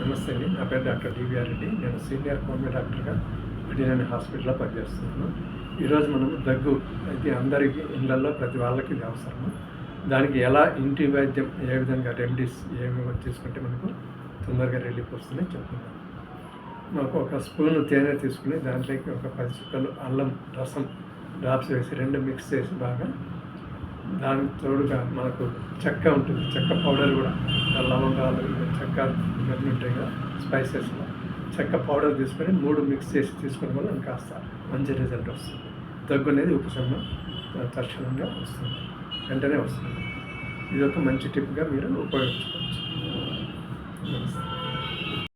నమస్తే అండి. నా పేరు డాక్టర్ డివిఆర్ రెడ్డి. నేను సీనియర్ హోమియో డాక్టర్గా విజయనగరం హాస్పిటల్లో పనిచేస్తున్నాను. ఈరోజు మనం దగ్గు అయితే అందరికీ ఇళ్లలో ప్రతి వాళ్ళకి ఇది అవసరము. దానికి ఎలా ఇంటి వైద్యం ఏ విధంగా రెమెడీస్ ఏమి తీసుకుంటే మనకు తొందరగా రిలీఫ్ వస్తుందని చెప్తున్నాను. మాకు ఒక స్పూను తేనె తీసుకుని దాంట్లోకి ఒక 10 చుక్కలు అల్లం రసం డ్రాప్స్ వేసి 2 మిక్స్ చేసి బాగా దానికి తోడుగా మనకు చెక్క ఉంటుంది, చెక్క పౌడర్ కూడా, లవంగాలు చెక్క ఇవన్నీ ఉంటాయి కదా స్పైసెస్లో, చెక్క పౌడర్ తీసుకొని 3 మిక్స్ చేసి తీసుకుని కూడా మనకు కాస్త మంచి రిజల్ట్ వస్తుంది. దగ్గు అనేది ఉపశమనం తక్షణంగా వస్తుంది, వెంటనే వస్తుంది. ఇది ఒక మంచి టిప్గా మీరు ఉపయోగించుకోవచ్చు. నమస్తే.